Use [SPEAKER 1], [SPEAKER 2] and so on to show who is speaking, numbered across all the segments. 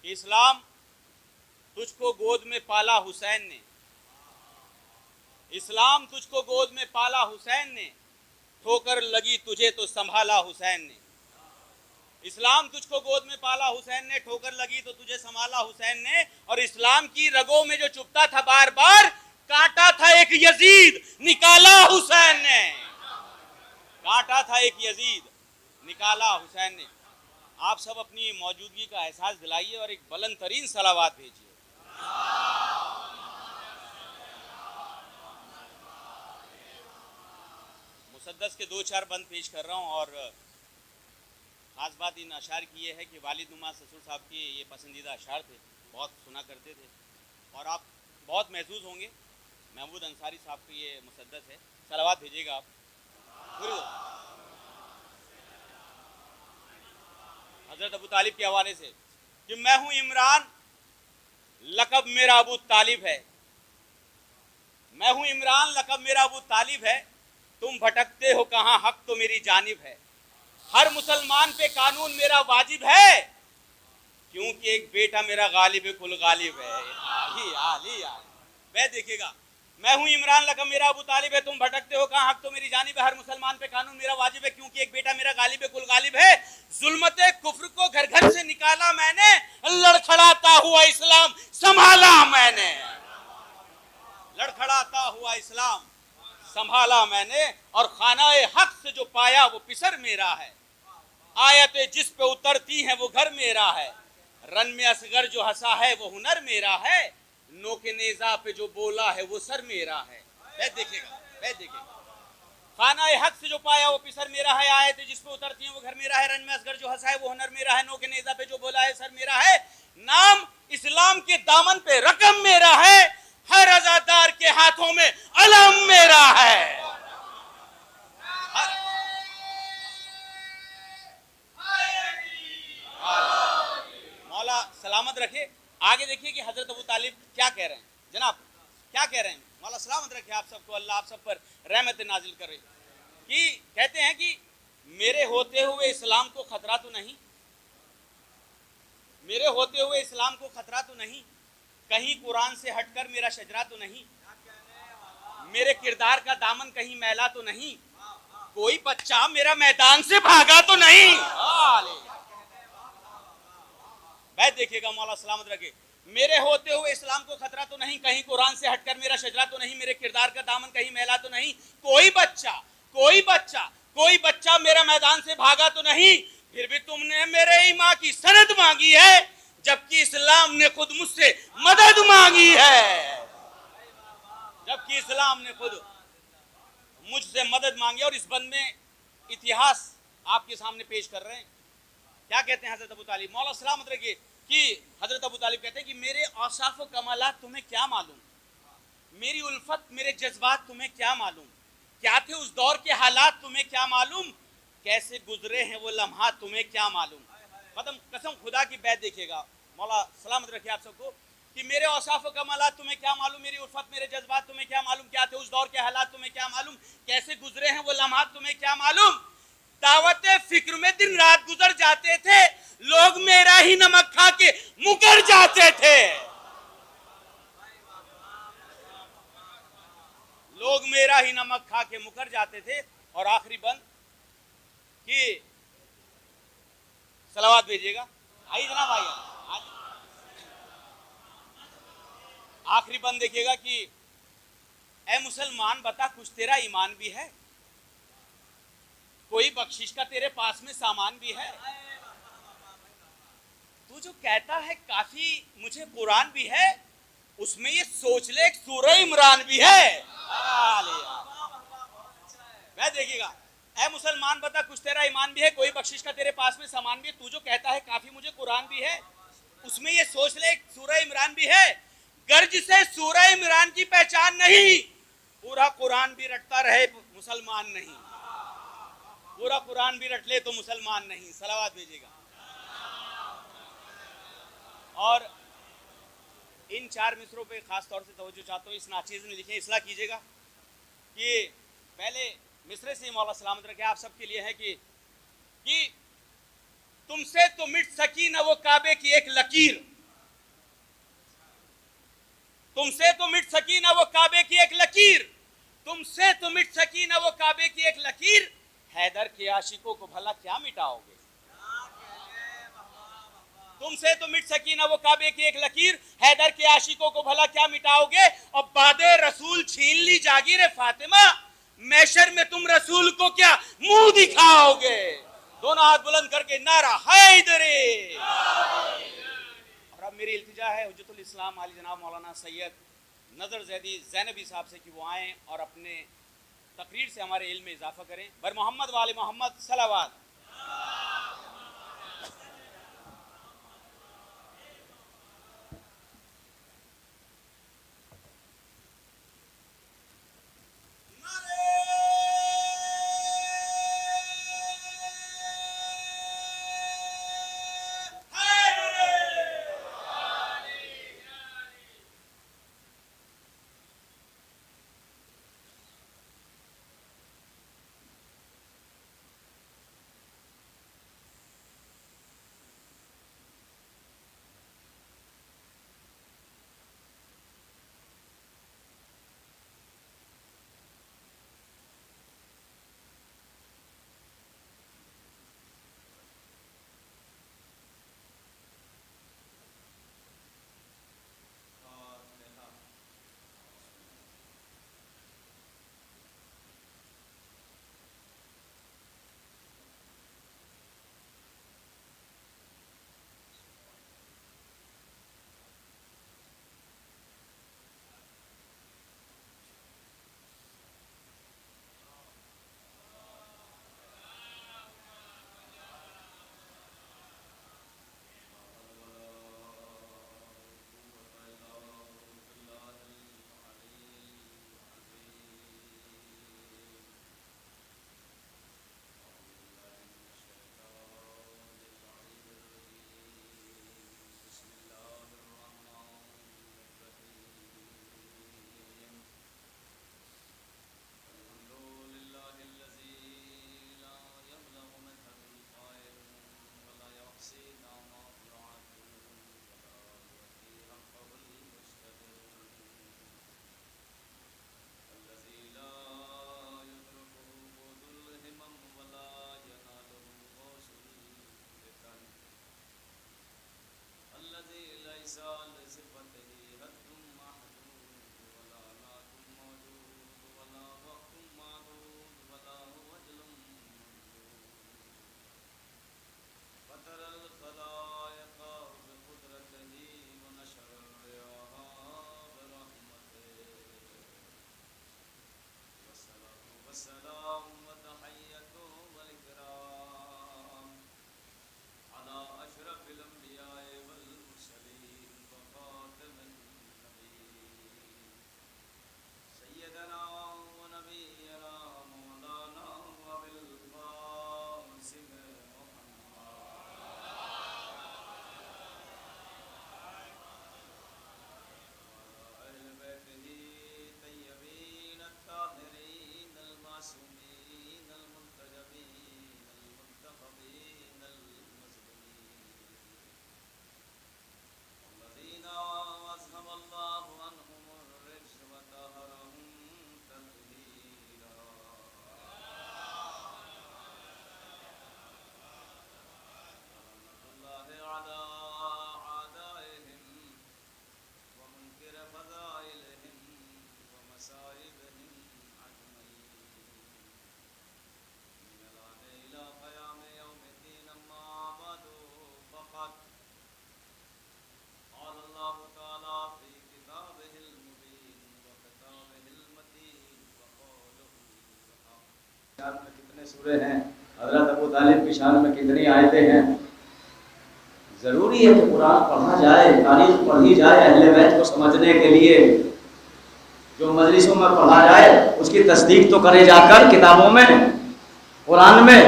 [SPEAKER 1] کہ اسلام تجھ کو گود میں پالا حسین نے، اسلام تجھ کو گود میں پالا حسین نے، ٹھوکر لگی تجھے تو سنبھالا حسین نے، اسلام تجھ کو گود میں پالا حسین نے، ٹھوکر لگی تو تجھے سنبھالا حسین نے، اور اسلام کی رگوں میں جو چبھتا تھا بار بار، کانٹا تھا ایک یزید نکالا حسین نے، کانٹا تھا ایک یزید نکالا حسین نے۔ آپ سب اپنی موجودگی کا احساس دلائیے اور ایک بلند ترین صلوات بھیجیے۔ مسدس کے دو چار بند پیش کر رہا ہوں، اور خاص بات ان اشعار کی یہ ہے کہ والد نما سسر صاحب کی یہ پسندیدہ اشعار تھے، بہت سنا کرتے تھے، اور آپ بہت محظوظ ہوں گے۔ محمود انصاری صاحب کی یہ مسدس ہے، صلوات بھیجیے گا آپ پوری حضرت ابو طالب کے حوالے سے کہ میں ہوں عمران، لقب میرا ابو طالب ہے، میں ہوں عمران، لقب میرا ابو طالب ہے، تم بھٹکتے ہو کہاں، حق تو میری جانب ہے، ہر مسلمان پہ قانون میرا واجب ہے، کیونکہ ایک بیٹا میرا غالب کل غالب ہے۔ میں دیکھے گا، میں ہوں عمران، لقب میرا ابو طالب ہے، تم بھٹکتے ہو کہاں، حق تو میری جانب ہے، ہر مسلمان پہ قانون میرا واجب ہے، کیونکہ ایک بیٹا میرا غالب کل غالب ہے، ظلمت کفر کو گھر گھر سے نکالا میں نے، لڑکھڑاتا ہوا اسلام سنبھالا میں نے، لڑکھڑاتا ہوا اسلام سنبھالا میں نے، اور خانہ حق سے جو پایا وہ پسر میرا ہے، آیتیں جس پہ اترتی ہیں وہ گھر میرا ہے، رن میں اصغر جو ہنسا ہے وہ ہنر میرا ہے، نوک نیزہ پہ جو بولا ہے وہ سر میرا ہے۔ بیت دیکھے گا، بیت دیکھے گا، خانہ حق سے جو پایا وہ پسر میرا ہے، آیتیں جس پہ اترتی ہیں وہ گھر میرا ہے، رن میں اصغر جو ہنسا ہے وہ ہنر میرا ہے، نوک نیزہ پہ جو بولا ہے سر میرا ہے، نام اسلام کے دامن پہ رقم میرا ہے، ہر عزادار کے ہاتھوں میں علم میرا ہے۔ مولا سلامت رکھے۔ آگے دیکھیے کہ حضرت ابو طالب کیا کہہ رہے ہیں، جناب کیا کہہ رہے ہیں، مولا سلامت رکھے آپ سب کو، اللہ آپ سب پر رحمت نازل کرے، کہ کہتے ہیں کہ میرے ہوتے ہوئے اسلام کو خطرہ تو نہیں، میرے ہوتے ہوئے اسلام کو خطرہ تو نہیں، کہیں قرآن سے ہٹ کر میرا شجرہ تو نہیں، میرے کردار کا دامن کہیں میلا تو نہیں، کوئی بچہ میرا میدان سے بھاگا تو نہیں۔ بیت دیکھیے گا، مولا سلامت رکھے، میرے ہوتے ہوئے اسلام کو خطرہ تو نہیں، کہیں قرآن سے ہٹ کر میرا شجرہ تو نہیں، میرے کردار کا دامن کہیں میلا تو نہیں، کوئی بچہ میرا میدان سے بھاگا تو نہیں، پھر بھی تم نے میرے ایمان کی سند مانگی ہے، جبکہ اسلام نے خود مجھ سے مدد مانگی ہے، جبکہ اسلام نے خود مجھ سے مدد مانگی۔ اور اس بند میں اتہاس آپ کے سامنے پیش کر رہے ہیں، کیا کہتے ہیں حضرت ابو طالب، مولا سلامت رکھے، کہ حضرت ابو طالب کہتے ہیں کہ میرے اوصاف و کمالات تمہیں کیا معلوم، میری الفت میرے جذبات تمہیں کیا معلوم، کیا تھے اس دور کے حالات تمہیں کیا معلوم، کیسے گزرے ہیں وہ لمحات تمہیں کیا معلوم۔ قسم خدا کی بیت دیکھیے گا، مولا سلامت رکھے آپ سب کو، کہ میرے اوصاف و کمالات تمہیں کیا معلوم، میری الفت میرے جذبات تمہیں کیا معلوم، کیا تھے اس دور کے حالات تمہیں کیا معلوم، کیسے گزرے ہیں وہ لمحات تمہیں کیا معلوم۔ دعوت فکر میں دن رات گزر جاتے تھے، لوگ میرا ہی نمک کھا کے مکر جاتے تھے، لوگ میرا ہی نمک کھا کے مکر جاتے تھے۔ اور آخری بند کہ صلوات بھیجیے گا، آئیے جناب آئیے، آخری بند دیکھیے گا کہ اے مسلمان بتا کچھ تیرا ایمان بھی ہے، کوئی بخشش کا تیرے پاس میں سامان بھی ہے، تو جو کہتا ہے کافی مجھے قرآن بھی ہے، اس میں یہ سوچ لے ایک سورہ عمران بھی ہے۔ میں دیکھیے گا، اے مسلمان بتا کچھ تیرا ایمان بھی ہے، کوئی بخشش کا تیرے پاس میں سامان بھی ہے، تو جو کہتا ہے کافی مجھے قرآن بھی ہے، اس میں یہ سوچ لے ایک سورہ عمران بھی ہے، گرج سے سورہ عمران کی پہچان نہیں، پورا قرآن بھی رٹتا رہے مسلمان نہیں، پورا قرآن بھی رٹ لے تو مسلمان نہیں۔ صلوات بھیجیے گا۔ اور ان چار مصروں پہ خاص طور سے توجہ چاہتا ہوں، اس ناچیز میں لکھیں، اصلاح کیجیے گا، کہ پہلے مصرے سے مولا سلامت رکھے آپ سب کے لیے ہے کہ تم سے تو مٹ سکی نہ وہ کعبے کی ایک لکیر، تم سے تو مٹ سکی نہ وہ کعبے کی ایک لکیر، تم سے تو مٹ سکی نہ وہ کعبے کی ایک لکیر، حیدر کے عاشقوں کو بھلا کیا مٹاؤ گے؟ تم سے تو مٹ سکی نہ وہ کعبے کی ایک لکیر، حیدر کے عاشقوں کو بھلا کیا مٹاؤ گے؟ اور بعد رسول چھین لی جاگیر فاطمہ، محشر میں تم رسول کو کیا منہ دکھاؤ گے؟ دونوں ہاتھ بلند کر کے نعرہ حیدری۔ اور اب میری التجا ہے حجت الاسلام علی جناب مولانا سید نظر زیدی زینبی صاحب سے کہ وہ آئیں اور اپنے تقریر سے ہمارے علم میں اضافہ کریں۔ بر محمد وآل محمد صلوات۔
[SPEAKER 2] شان میں کتنے سورے ہیں، حضرت ابو طالب کی شان میں کتنی آیتیں ہیں. ضروری ہے کہ قرآن پڑھا جائے، تاریخ پڑھی جائے اہل بیت کو سمجھنے کے لیے. جو مجلسوں میں پڑھا جائے اس کی تصدیق تو کرے جا کر کتابوں میں، قرآن میں،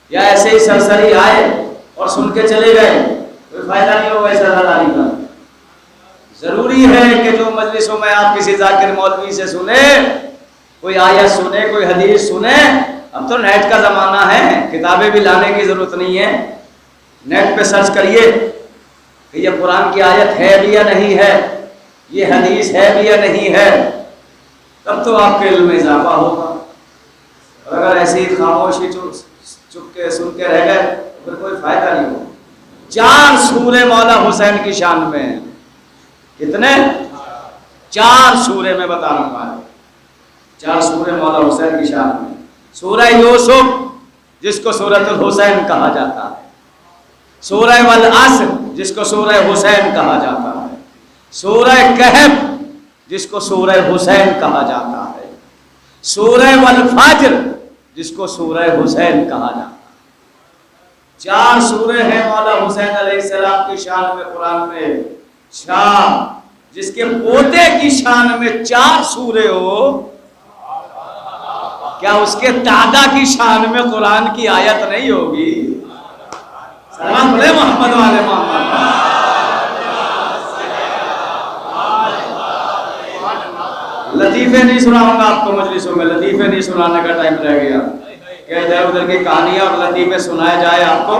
[SPEAKER 2] یا ایسے ہی سرسری آئے اور سن کے چلے گئے، کوئی فائدہ نہیں ہوگا اس ازاداری کا. ضروری ہے کہ جو مجلسوں میں آپ کسی ذاکر مولوی سے سنیں، کوئی آیت سنے، کوئی حدیث سنے. اب تو نیٹ کا زمانہ ہے، کتابیں بھی لانے کی ضرورت نہیں ہے. نیٹ پہ سرچ کریے کہ یہ قرآن کی آیت ہے بھی یا نہیں ہے. یہ حدیث ہے بھی یا نہیں ہے، تب تو آپ کے علم میں اضافہ ہوگا۔ اور اگر ایسی خاموشی چپ کے سن کے رہ گئے تو پھر کوئی فائدہ نہیں ہوگا۔ 4 سورے مولا حسین کی شان میں ہیں۔ کتنے؟ 4 سورے میں بتا رہا ہوں، 4 سورے مولا حسین کی شان میں۔ سورہ یوسف جس کو سورۃ الحسین کہا جاتا ہے، سورہ والعصر جس کو سورہ حسین کہا جاتا ہے، سورہ کہف جس کو سورہ حسین کہا جاتا ہے، سورہ والفجر جس کو سورہ حسین کہا جاتا ہے۔ 4 سورے ہیں مولا حسین علیہ السلام کی شان میں قرآن میں۔ شان جس کے پوتے کی شان میں 4 سورے ہو، کیا اس کے دادا کی شان میں قرآن کی آیت نہیں ہوگی؟ سلام بولے محمد والے محمد۔ لطیفے نہیں سناؤں گا آپ کو مجلسوں میں، لطیفے نہیں سنانے کا ٹائم رہ گیا کہ ادھر ادھر کی کہانیاں اور لطیفے سنائے جائے آپ کو،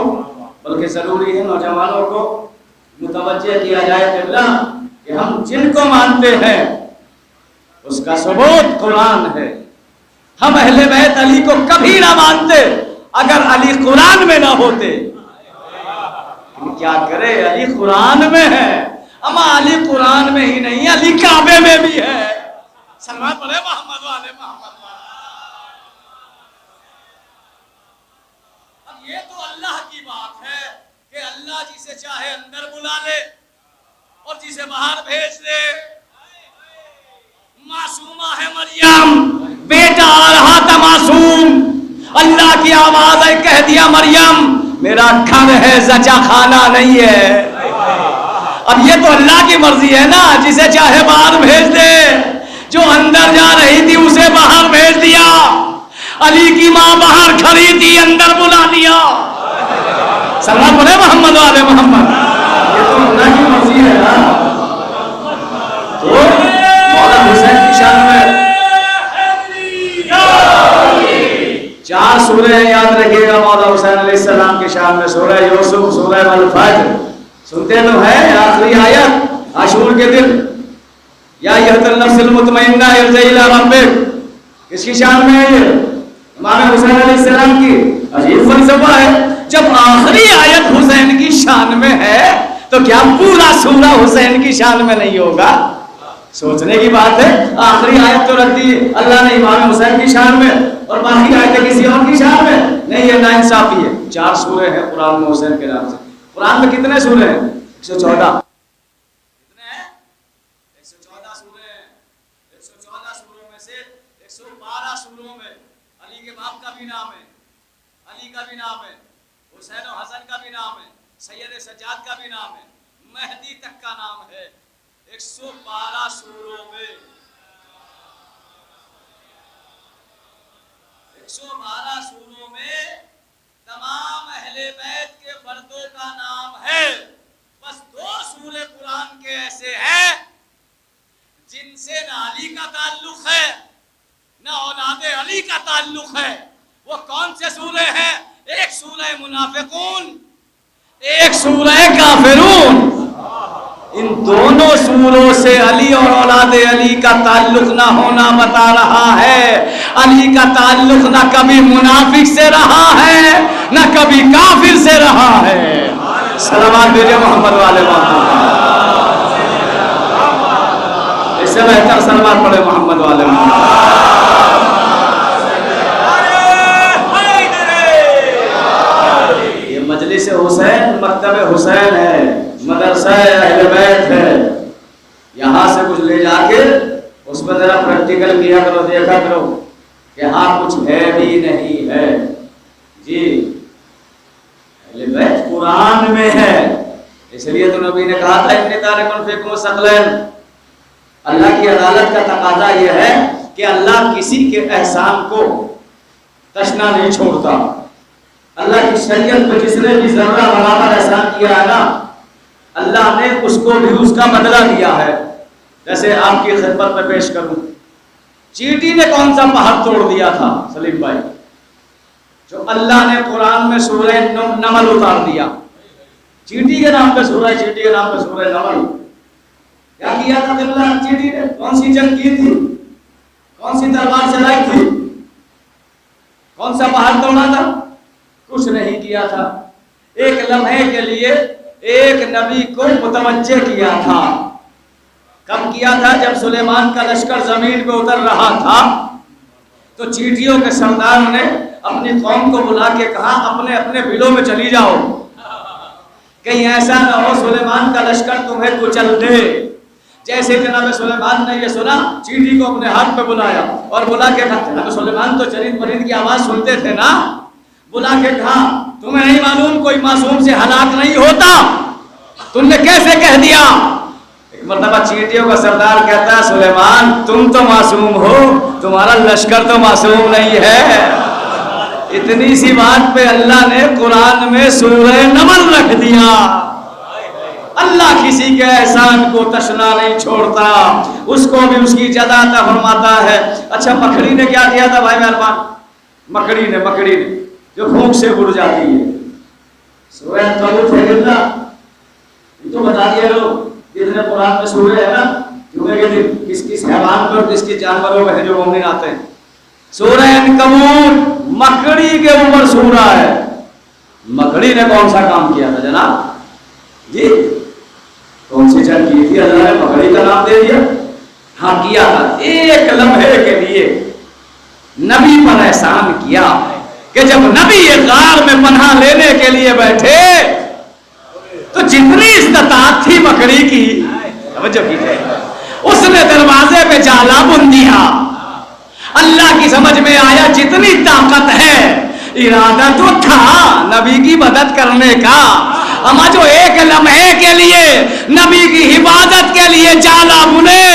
[SPEAKER 2] بلکہ ضروری ہے نوجوانوں کو متوجہ کیا جائے قبلہ کہ ہم جن کو مانتے ہیں اس کا ثبوت قرآن ہے۔ ہم اہل بیت علی کو کبھی نہ مانتے اگر علی قرآن میں نہ ہوتے۔ کیا کرے، علی قرآن میں ہے، اما علی قرآن میں ہی نہیں، علی کعبے میں بھی ہے۔ سلمان پڑھے محمد والے محمد۔ اب یہ تو اللہ کی بات ہے کہ اللہ جسے چاہے اندر بلا لے اور جسے باہر بھیج دے۔ معصومہ ہے مریم، بیٹا آ رہا تھا معصوم، اللہ کی آواز ہے، کہہ دیا مریم میرا گھر ہے زچا خانہ نہیں ہے۔ اب یہ تو اللہ کی مرضی ہے نا، جسے چاہے باہر بھیج دے، جو اندر جا رہی تھی اسے باہر بھیج دیا، علی کی ماں باہر کھڑی تھی اندر بلا لیا۔ سلام پڑھے محمد والے محمد۔ یہ تو اللہ کی مرضی ہے نا۔ تو مولا حسین کی شان میں 4 سورے ہیں، یاد رکھیے گا مولا حسین علیہ السلام کی شان میں۔ سورہ یوسف، سورہ والفجر، سنتے تو ہیں آخری آیت عاشور کے دن، یا ایھا النفس المطمئنہ ارجعی الی ربک، کس کی شان میں ہے یہ؟ امام حسین علیہ السلام کی۔ عجیب فلسفہ ہے، جب آخری آیت حسین کی شان میں ہے تو کیا پورا سورہ حسین کی شان میں نہیں ہوگا؟ سوچنے کی بات ہے۔ آخری آیت تو رکھ دی اللہ نے امام حسین کی شان میں اور باقی آیتیں کسی اور کی شان میں، نہیں، یہ ناانصافی ہے۔ 4 سورے ہیں قرآن میں حسین کے نام سے۔ قرآن میں کتنے سورے ہیں؟ 114۔ کتنے ہیں؟ 114 سورے ہیں۔ 114 سوروں میں سے 112 سوروں میں علی کے باپ کا بھی نام ہے، علی کا بھی نام ہے، حسین و حسن کا بھی نام ہے، سید سجاد کا بھی نام ہے، مہدی تک کا نام ہے۔ 112 سوروں میں 112 سوروں میں تمام اہل بیت کے فردوں کا نام ہے۔ بس 2 سورے قرآن کے ایسے ہیں جن سے نہ علی کا تعلق ہے نہ اولاد علی کا تعلق ہے۔ وہ کون سے سورے ہیں؟ ایک سورہ منافقون، ایک سورہ کافرون۔ ان دونوں سوروں سے علی اور اولاد علی کا تعلق نہ ہونا بتا رہا ہے۔ علی کا تعلق نہ کبھی منافق سے رہا ہے نہ کبھی کافر سے رہا ہے۔ سلامات بھیجے محمد والے محمد۔ اس سے بہتر سلامات پڑھے محمد والے محمد۔ یہ مجلس حسین مکتب حسین ہے، مدرسہ اہل بیت ہے۔ یہاں سے کچھ لے جا کے اس میں ذرا پریکٹیکل کیا کرو، دیکھا کرو کہ ہاں کچھ ہے بھی نہیں ہے۔ جی اہل بیت قرآن میں ہے، اس لیے تو نبی نے کہا تھا انی تارک فیکم الثقلین۔ اللہ کی عدالت کا تقاضا یہ ہے کہ اللہ کسی کے احسان کو تشنا نہیں چھوڑتا۔ اللہ کی شریعت پہ جس نے بھی ذرہ برابر احسان کیا ہے نا، اللہ نے اس کو بھی اس کا بدلہ دیا ہے۔ جیسے آپ کی خدمت میں پیش کروں، چیٹی نے کون سا پہاڑ توڑ دیا تھا سلیم بھائی؟ جو اللہ نے قرآن میں سورہ نمل اتار دیا، چیٹی کے نام پہ سورہ، چیٹی کے نام پہ سورہ نمل۔ کیا کیا تھا قبلہ چیٹی نے؟ کون سی جنگ کی تھی؟ کون سی تلوار چلائی تھی؟ کون سا پہاڑ توڑا تھا؟ کچھ نہیں کیا تھا. ایک لمحے کے لیے ایک نبی کو متوجہ کیا تھا. کب کیا تھا؟ جب سلیمان کا لشکر زمین پہ اتر رہا تھا تو چیٹیوں کے سردار نے اپنی قوم کو بلا کے کہا اپنے اپنے بلوں میں چلی جاؤ، کہیں ایسا نہ ہو سلیمان کا لشکر تمہیں کچل دے. جیسے جناب سلیمان نے یہ سنا، چیٹی کو اپنے ہاتھ پہ بلایا اور بلا کے کہا، جناب سلیمان تو چرید مرید کی آواز سنتے تھے نا، بلا کے کہا تمہیں نہیں معلوم کوئی معصوم سے ہلاک نہیں ہوتا، تم نے کیسے کہہ دیا؟ ایک مرتبہ چیٹیوں کا سردار کہتا ہے سلیمان تم تو معصوم ہو، تمہارا لشکر تو معصوم نہیں ہے. اتنی سی بات پہ اللہ نے قرآن میں سورہ نمل رکھ دیا. اللہ کسی کے احسان کو تشنا نہیں چھوڑتا، اس کو بھی اس کی جزا عطا فرماتا ہے. اچھا مکڑی نے کیا کیا تھا بھائی مہربان؟ مکڑی نے جو پھونک سے اڑ جاتی ہے. سورہ عنکبوت ہے اللہ یہ تو بتا دیا لوگ اتنے قرآن میں سورہ ہے نا، کیونکہ کس کس حیوان پر کس کس جانوروں میں ہے جو مومن آتے ہیں. سورہ عنکبوت مکڑی کے اوپر سورہ ہے. مکڑی نے کون سا کام کیا تھا جناب جی؟ کون سی جنگ کی تھی؟ اللہ نے مکڑی کا نام دے دیا. ہاں کیا تھا. ایک لمحے کے لیے نبی پر احسان کیا کہ جب نبی یہ غار میں پناہ لینے کے لیے بیٹھے تو جتنی استطاعت تھی مکڑی کی، توجہ کیجیے، اس نے دروازے پہ جالا بن دیا. اللہ کی سمجھ میں آیا جتنی طاقت ہے، ارادہ تو تھا نبی کی مدد کرنے کا، اما جو ایک لمحے کے لیے نبی کی حفاظت کے لیے جالا بنے،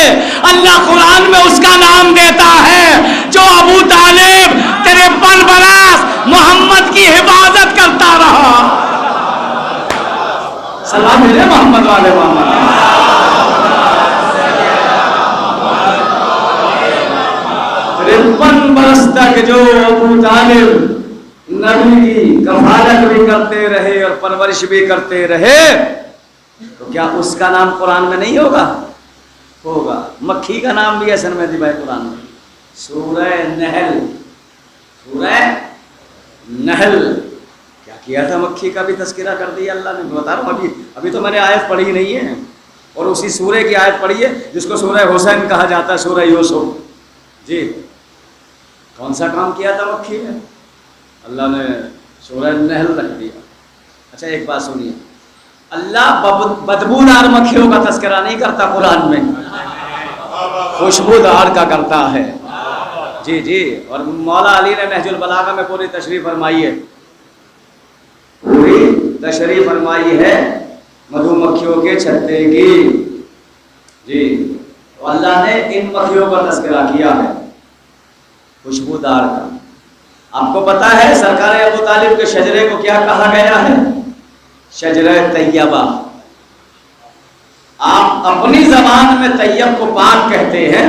[SPEAKER 2] اللہ قرآن میں اس کا نام دیتا ہے جو ابو طالب 53 برس محمد کی حفاظت کرتا رہا. سلام ہے محمد والے محمد. 53 برس تک جو ابو طالب نبی کی کفالت بھی کرتے رہے اور پرورش بھی کرتے رہے، تو کیا اس کا نام قرآن میں نہیں ہوگا؟ ہوگا. مکھی کا نام بھی ہے سن میں دی بھائی قرآن میں. سورہ نحل، سورہ نحل کیا کیا تھا؟ مکھی کا بھی تذکرہ کر دیا اللہ نے. بتا رہا ہوں ابھی تو میں نے آیت پڑھی نہیں ہے، اور اسی سورہ کی آیت پڑھی ہے جس کو سورہ حسین کہا جاتا ہے، سورہ یوسف. جی کون سا کام کیا تھا مکھی نے؟ اللہ نے سورہ نحل رکھ دیا. اچھا ایک بات سنیے، اللہ بدبودار مکھیوں کا تذکرہ نہیں کرتا قرآن میں، خوشبودار کا کرتا ہے. جی جی، اور مولا علی نے نہج البلاغہ میں پوری تشریح فرمائی ہے، پوری تشریح فرمائی ہے مدھو مکھیوں کے چھتے کی. جی تو اللہ نے ان مکھیوں کا تذکرہ کیا ہے خوشبودار کا. آپ کو پتا ہے سرکار ابو طالب کے شجرے کو کیا کہا گیا ہے؟ شجرہ طیبہ. آپ اپنی زبان میں طیب کو پاک کہتے ہیں،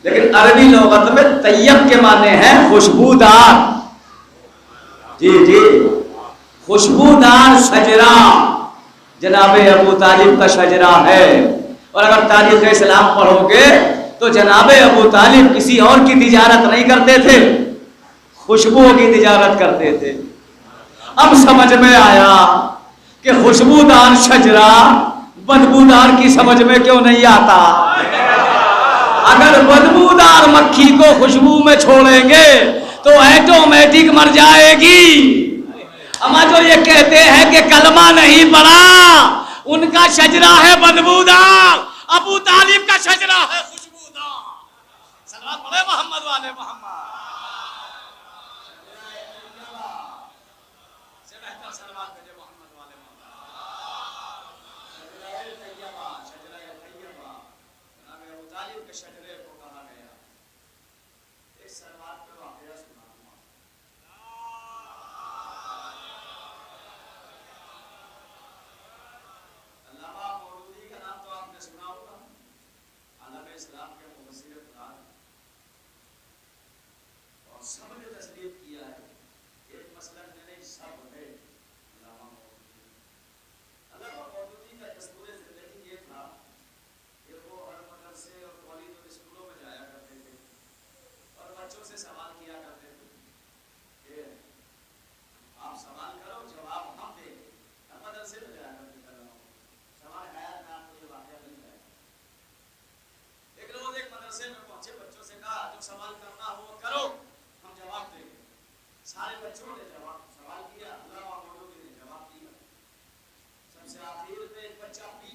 [SPEAKER 2] لیکن عربی لغت میں طیب کے معنی ہیں خوشبودار. جی جی، خوشبودار شجرہ جناب ابو طالب کا شجرہ ہے. اور اگر تاریخ اسلام پڑھو گے تو جناب ابو طالب کسی اور کی تجارت نہیں کرتے تھے، خوشبو کی تجارت کرتے تھے. اب سمجھ میں آیا کہ خوشبودار شجرہ بدبودار کی سمجھ میں کیوں نہیں آتا. اگر بدبودار مکھی کو خوشبو میں چھوڑیں گے تو ایٹومیٹک مر جائے گی. اما جو یہ کہتے ہیں کہ کلمہ نہیں پڑا، ان کا شجرہ ہے بدبودار، ابو طالب کا شجرہ ہے خوشبودار. صلوات پڑھے محمد والے محمد.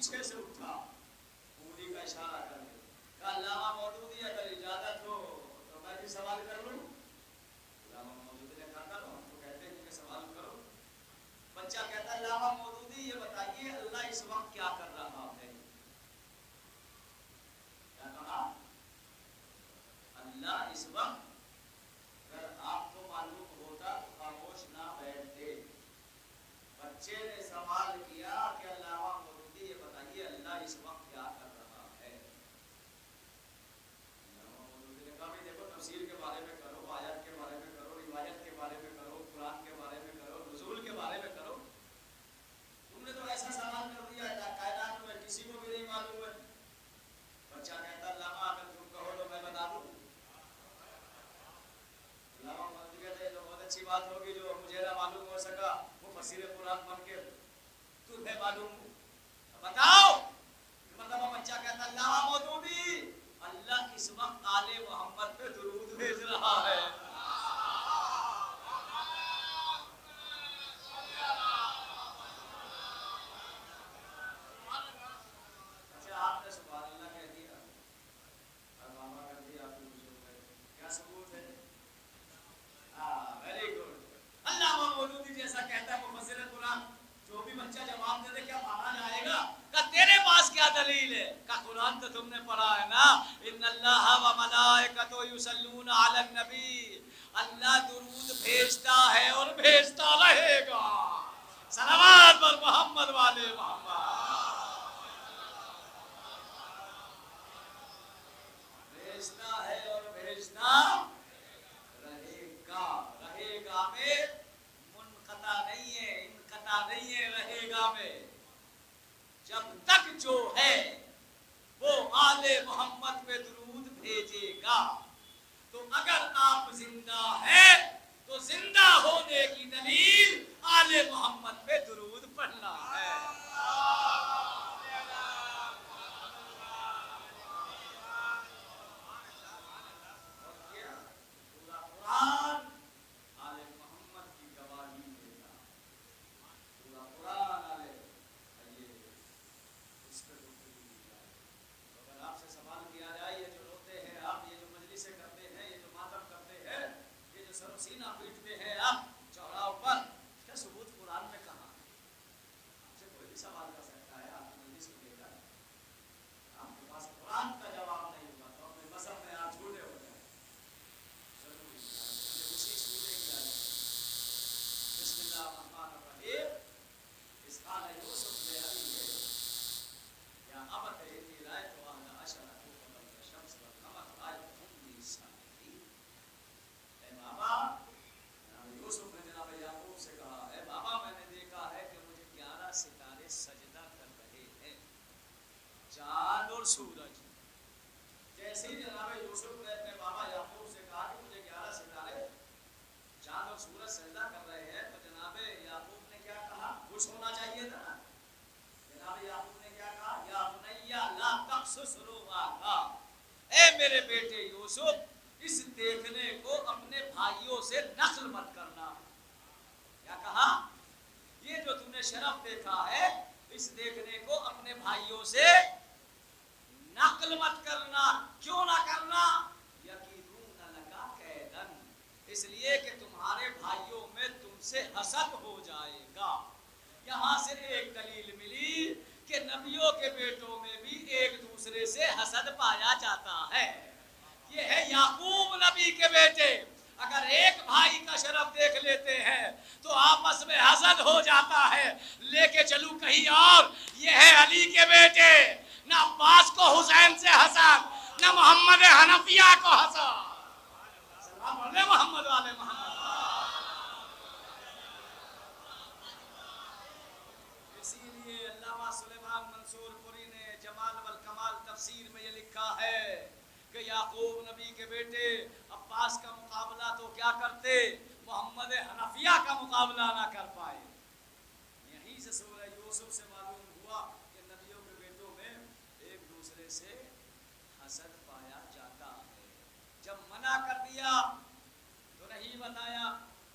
[SPEAKER 2] پیچھے سے اٹھا انگلی کا اشارہ کر کے کہا علامہ مودودی اگر اجازت ہو تو میں بھی سوال کر لوں. علامہ مودودی نے کہا کرو, ہم تو کہتے ہیں کہ سوال کرو. بچہ کہتا ہے علامہ مودودی یہ بتائیے اللہ اس وقت کیا کر رہا ہے؟ کیا کہا؟ اللہ اس وقت, اگر آپ کو معلوم ہوتا تو خاموش نہ بیٹھتے. بچے نے سوال کیا کہ علامہ مودودی یہ بتائیے اللہ اس وقت کیا کر رہا ہے؟ علامہ مودودی نے کہا بھائی دیکھو تفسیر کے بارے میں کرو, آیت کے بارے میں کرو, روایت کے بارے میں کرو, قرآن کے بارے میں کرو, نزول کے بارے میں کرو. تم نے تو ایسا سوال کر دیا ہے کائنات میں کسی کو بھی نہیں معلوم ہے. بچہ کہتا علامہ اگر تم کہو تو میں بتا دوں. علامہ مودودی کہتے ہیں تو بہت اچھی بات ہوگی جو مجھے نہ معلوم ہو سکا مفسر قرآن بن کے تمہیں معلوم بتاؤ. مطلب بچہ کہتا علامہ مودودی اللہ اس وقت آل محمد پہ درود بھیج رہا ہے. اچھا آپ نے سبحان اللہ کہہ دیا اور ماما کر دیا, آپ نے کیا ثبوت ہے؟ Very good. علامہ مودودی جیسا کہتا ہے مفسر قرآن, جو بھی بچہ جواب دے دے کیا مانا جائے گا؟ کہ تیرے پاس کیا دلیل ہے؟ کہ قرآن تو تم نے پڑھا ہے نا, ان اللہ و ملائکتہ یصلون علی النبی, اللہ درود بھیجتا ہے اور بھیجتا رہے گا. صلوات بر محمد والے محمد. بھیجتا ہے اور بھیجتا رہے گا. رہے گا میں منقطع نہیں ہے, انقطاع نہیں ہے. رہے گا میں جب تک جو ہے وہ آل محمد پہ درود بھیجے گا. تو اگر آپ زندہ ہیں تو زندہ ہونے کی دلیل آل محمد پہ درود پڑھنا ہے. پورا قرآن آل محمد کی گواہی دیتا. پورا قرآن آل اس پہ گفتگو کی جائے. اگر آپ سے سوال کیا جائے یہ جو روتے ہیں آپ, یہ جو مجلسیں کرتے ہیں, یہ جو ماتم کرتے ہیں, یہ جو سر و سینہ پیٹتے ہیں آپ چوراہوں پر, اس کا ثبوت قرآن میں کہاں ہے؟ آپ سے کوئی بھی سوال کر سکتا ہے آپ کی مجلس کو لے کر. آپ کے پاس قرآن کا جواب نہیں ہوگا تو اپنے مذہب میں آپ جھوٹے ہو جائیں. ضروری اسی سورے کی آیت بسم اللہ الرحمن الرحیم. اس قال یوسف لأبیہ یا ابت انی رأیت احد عشر کوکبا والشمس والقمر رأیتهم لی ساجدین. اے بابا, جناب یوسف نے جناب یعقوب سے کہا اے بابا میں نے دیکھا ہے کہ مجھے 11 ستارے سجدہ کر رہے ہیں, چاند اور سورج. جیسے ہی جناب یوسف نے اپنے بابا یعقوب سے کہا کہ مجھے 11 ستارے چاند اور سورج سجدہ کر رہے ہیں, تو جناب یعقوب نے کیا کہا؟ خوش ہونا چاہیے تھا. جناب یعقوب نے کیا کہا؟ یا بنی لا تقصص رؤیاک, اے میرے بیٹے یوسف اس دیکھنے کو اپنے بھائیوں سے نقل مت کرنا. کیا کہا؟ یہ جو تم نے شرف دیکھا ہے اس دیکھنے کو اپنے بھائیوں سے نقل مت کرنا. کیوں نہ کرنا؟ یکیدون لکا کیدن, اس لیے کہ تمہارے بھائیوں میں تم سے حسد ہو جائے گا. یہاں سے ایک دلیل ملی کہ نبیوں کے بیٹوں میں بھی ایک دوسرے سے حسد پایا جاتا ہے. یہ ہے یعقوب نبی کے بیٹے, اگر ایک بھائی کا شرف دیکھ لیتے ہیں تو آپس میں حسد ہو جاتا ہے. لے کے چلوں کہیں اور, یہ ہے علی کے بیٹے, نہ عباس کو حسین سے حسد, نہ محمد حنفیہ کو حسد. سلام علیہ محمد والے محمد. اسی لیے علامہ سلیمان منصور پوری نے جمال والکمال تفسیر میں یہ لکھا ہے کہ یعقوب نبی کے بیٹے عباس کا مقابلہ تو کیا کرتے, محمد حنفیہ کا مقابلہ نہ کر پائے. یہیں سے سورہ یوسف سے معلوم ہوا کہ نبیوں کے بیٹوں میں ایک دوسرے سے حسد پایا جاتا ہے. جب منع کر دیا تو نہیں بتایا,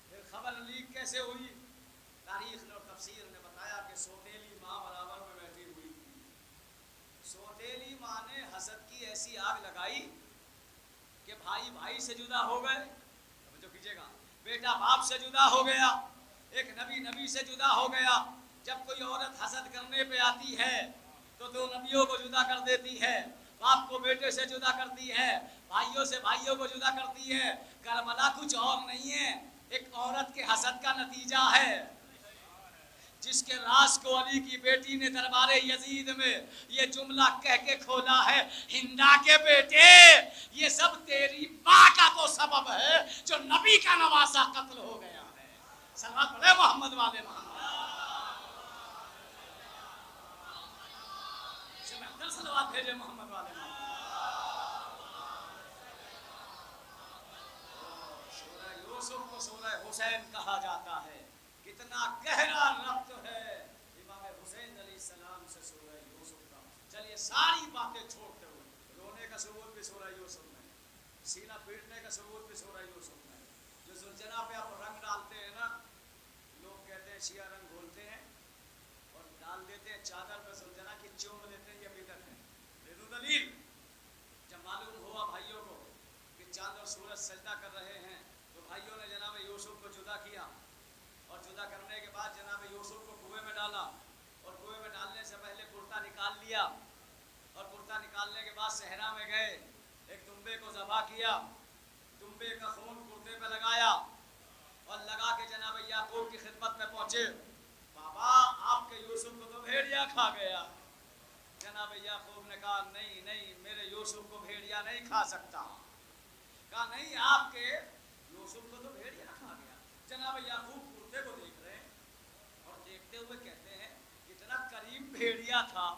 [SPEAKER 2] پھر خبر لیک کیسے ہوئی؟ تاریخ اور تفسیر نے بتایا کہ سوتیلی ماں برابر میں بیٹھی ہوئی تھی. حسد کی ایسی آگ لگائی کہ بھائی بھائی سے جدا ہو گئے، جو کیجیے گا، بیٹا باپ سے جدا ہو گیا، ایک نبی نبی سے جدا ہو گیا۔ جب کوئی عورت حسد کرنے پہ آتی ہے تو دو نبیوں کو جدا کر دیتی ہے، باپ کو بیٹے سے جدا کرتی ہے، بھائیوں سے بھائیوں کو جدا کرتی ہے۔ کربلا کچھ اور نہیں ہے، ایک عورت کے حسد کا نتیجہ ہے، جس کے راز کو علی کی بیٹی نے دربار یزید میں یہ جملہ کہہ کے کھولا ہے، ہندا کے بیٹے یہ سب تیری ماں کا تو سبب ہے جو نبی کا نواسا قتل ہو گیا ہے۔ صلوات پڑھے محمد والے محمد، صلوات بھیجے محمد والے محمد۔ سورہ یوسف کو سورہ حسین کہا جاتا ہے، کتنا گہرا ربط ہے امام حسین علیہ السلام سے سورہ یوسف کا۔ چلیے ساری باتیں چھوڑتے ہوئے، رونے کا ثبوت بھی سورہ یوسف میں، سینہ پیٹنے کا ثبوت بھی سورہ یوسف میں۔ جو زلجنا پہ آپ رنگ ڈالتے ہیں نا، لوگ کہتے ہیں شیعہ رنگ گھولتے ہیں اور ڈال دیتے ہیں چادر پہ، زلجنا کی چوم لیتے ہیں، یہ بدعت ہے۔ دے دوں دلیل، جب معلوم ہوا بھائیوں کو کہ چاند اور سورج سجدہ کر رہے ہیں تو بھائیوں نے جناب یوسف کو جدا کیا، اور جدا کرنے کے بعد جناب یوسف کو کنویں میں ڈالا، اور کنویں میں ڈالنے سے پہلے کرتا نکال لیا، اور کرتا نکالنے کے بعد صحرا میں گئے، ایک دمبے کو ذبح کیا، دمبے کا خون کرتے پہ لگایا، اور لگا کے جناب یعقوب کی خدمت میں پہنچے، بابا آپ کے یوسف کو تو بھیڑیا کھا گیا۔ جناب یعقوب نے کہا نہیں نہیں، میرے یوسف کو بھیڑیا نہیں کھا سکتا۔ کہا نہیں، آپ کے یوسف کو تو بھیڑیا کھا گیا۔ جناب یعقوب کرتے کو دیکھ رہے ہیں اور دیکھتے ہوئے کہتے ہیں کتنا قریب بھیڑیا تھا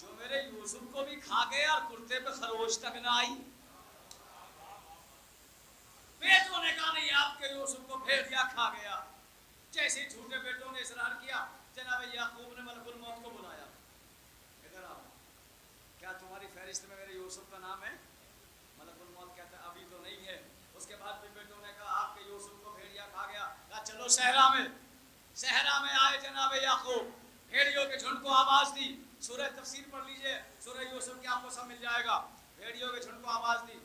[SPEAKER 2] جو میرے یوسف کو بھی کھا گیا اور کرتے پہ خروش تک نہ آئی۔ بیٹوں نے کہا نہیں، آپ کے یوسف کو بھیڑیا کھا گیا۔ جیسے ہی جھوٹے بیٹوں نے اصرار کیا، جناب یعقوب نے ملک الموت کو بلایا، ادھر آؤ، کیا تمہاری فہرست میں میرے یوسف کا نام ہے؟ ملک الموت کہتا ہے ابھی تو نہیں ہے۔ اس کے بعد بھی بیٹوں نے کہا آپ کے یوسف کو بھیڑیا کھا گیا۔ کہا چلو صحرا میں، صحرا میں آئے جناب یعقوب، بھیڑیوں کے جھنڈ کو آواز دی، سورہ تفسیر پڑھ لیجئے، سورہ یوسف کی آپ کو سب مل جائے گا۔ بھیڑیوں کے جھنڈ کو آواز دی،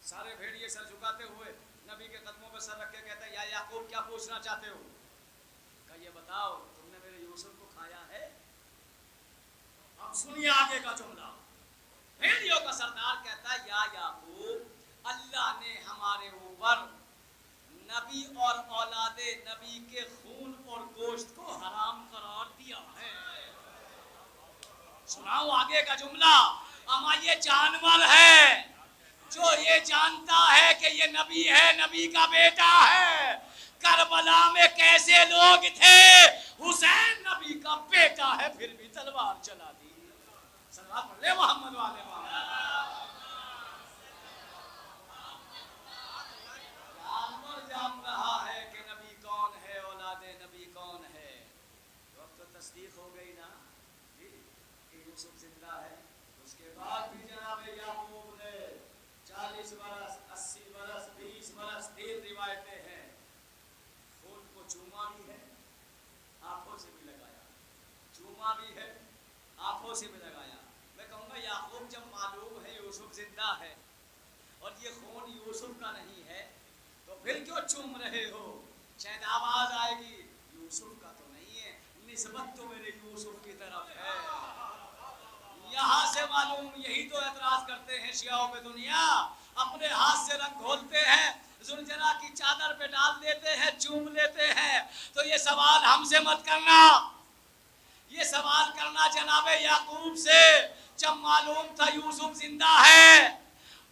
[SPEAKER 2] سارے بھیڑیے سر جھکاتے ہوئے نبی کے قدموں پہ سر رکھ کے کہتے ہیں یا یعقوب کیا پوچھنا چاہتے ہو؟ کہ یہ بتاؤ تم نے میرے یوسف کو کھایا ہے؟ اب سنیے آگے کا جملہ، بھیڑیوں کا سردار کہتا ہے یا یعقوب، اللہ نے ہمارے اوپر نبی اور اولاد نبی کے خون اور گوشت کو حرام قرار دیا ہے۔ سناؤ آگے کا جملہ، اما یہ جانور ہے جو یہ جانتا ہے کہ یہ نبی ہے، نبی کا بیٹا ہے۔ کربلا میں کیسے لوگ تھے، حسین نبی کا بیٹا ہے پھر بھی تلوار چلا دی۔ صلوات پڑھ لے محمد والے محمد۔ جانور جان رہا ہے کہ نبی کون ہے، اولاد نبی کون ہے، تو اب تو تصدیق ہو گئی نا کہ یوسف زندہ ہے۔ اس کے بعد بھی جناب یعقوب نے 40 برس، 80 برس، 20 برس، 3 روایتیں ہیں، خون کو چوما بھی ہے، آنکھوں سے بھی لگایا، چوما بھی ہے، آنکھوں سے بھی لگایا۔ میں کہوں گا یعقوب جب معلوم ہے یوسف زندہ ہے اور یہ خون یوسف کا نہیں ہے تو پھر کیوں چوم رہے ہو؟ شاید آواز آئے گی یوسف کا تو نہیں ہے، نسبت تو میرے یوسف کی طرف ہے۔ یہاں سے معلوم، یہی تو اعتراض کرتے ہیں شیعوں پہ دنیا، اپنے ہاتھ سے رنگ گھولتے ہیں، زلجنا کی چادر پہ ڈال دیتے ہیں، چوم لیتے ہیں۔ تو یہ سوال ہم سے مت کرنا، یہ سوال کرنا جناب یعقوب سے، جب معلوم تھا یوسف زندہ ہے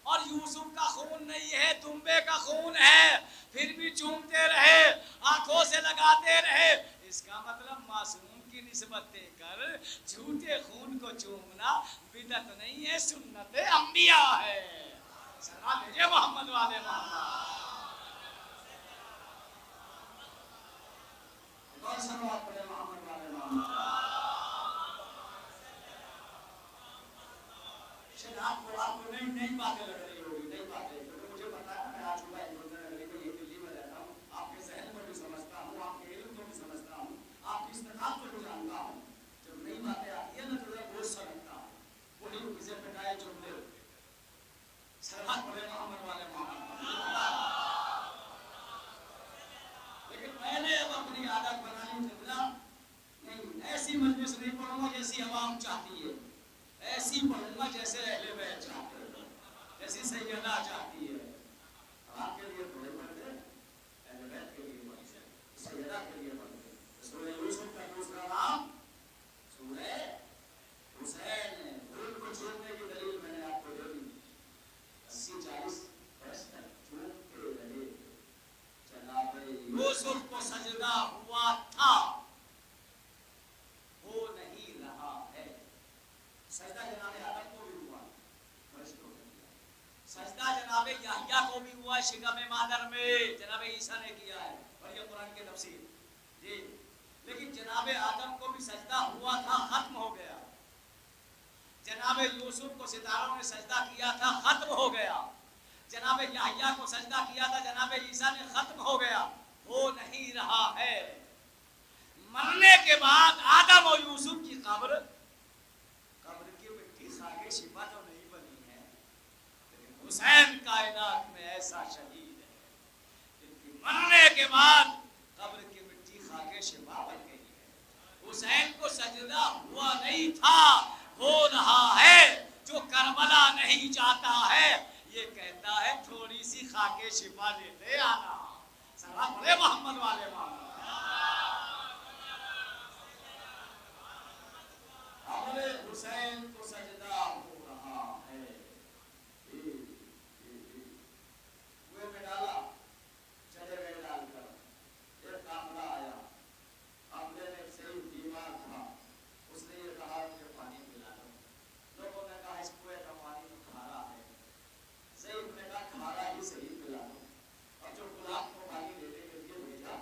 [SPEAKER 2] اور یوسف کا خون نہیں ہے، دمبے کا خون ہے، پھر بھی چومتے رہے، آنکھوں سے لگاتے رہے۔ اس کا مطلب معصوم کی نسبت دے کر جھوٹے خون کو چومنا بدعت نہیں ہے، سنت انبیاء ہے۔ سلام بھیجے محمد والے محمد۔ سلام بھیجے محمد والے محمد۔ شاید آپ کو نئی باتیں لگ رہی ہوگی، نئی باتیں، کیونکہ مجھے پتا ہے میں آج صبح دلی میں رہتا ہوں، آپ کے ذہن کو بھی سمجھتا ہوں، آپ کے علم کو بھی سمجھتا ہوں، آپ کی استقامت کو بھی جانتا ہوں۔ جب نئی باتیں آتی ہیں نا تو بہت سا لگتا ہے، وہی کسی پہ ایسی پڑھوں گا جیسے اہل بیت چاہتے ہیں، جیسی سیدہ چاہتی ہے۔ آپ کے لیے تھوڑے پڑھتے ہیں، اہل بیت کے لیے پڑھتے ہیں، سیدہ کے لیے پڑھتے ہیں۔ سورہ یوسف کا دوسرا نام سورہ حسین ہے۔ دل کو چھوڑنے کی دلیل میں نے آپ کو دے دی۔ 80-40 برس تک چھوڑتے رہے، جناب یوسف کو سجدہ ہوا تھا، ہو نہیں رہا ہے۔ سجدہ جناب آدم کو بھی ہوا، فرشتوں کو کیا۔ سجدہ جناب یحییٰ کو بھی ہوا شکم مادر میں، جناب عیسیٰ نے کیا ہے، اور یہ قرآن کی تفسیر جی۔ لیکن جناب آدم کو بھی سجدہ ہوا تھا، ختم ہو گیا۔ جناب یوسف کو ستاروں نے سجدہ کیا تھا، ختم ہو گیا۔ جناب یحییٰ کو سجدہ کیا تھا جناب عیسیٰ نے، ختم ہو گیا، ہو نہیں رہا ہے۔ مرنے کے بعد آدم اور یوسف کی قبر کی مٹی خاک شفا تو نہیں بنی ہے، لیکن حسین کائنات میں ایسا شہید ہے جن کی مرنے کے بعد قبر کی مٹی خاک شفا بن گئی ہے۔ حسین کو سجدہ ہوا نہیں تھا، ہو رہا ہے۔ جو کربلا نہیں جاتا ہے یہ کہتا ہے تھوڑی سی خاک شفا لیتے آنا۔ سلام علیہ محمد والے محمد۔ ہمارے حسین کو سجدہ ہو رہا ہے۔ کنویں میں ڈالا، چلے گئے ڈال کر۔ ایک قافلہ آیا، قافلے میں ایک سعید بیمار تھا، اس نے یہ کہا کہ پانی پلا دو۔ لوگوں نے کہا اس کنویں کا پانی تو کھارا ہے۔ سعید نے کہا کھارا ہی صحیح پلا دو۔ اور جو گلاب کو پانی لینے کے لیے بھیجا،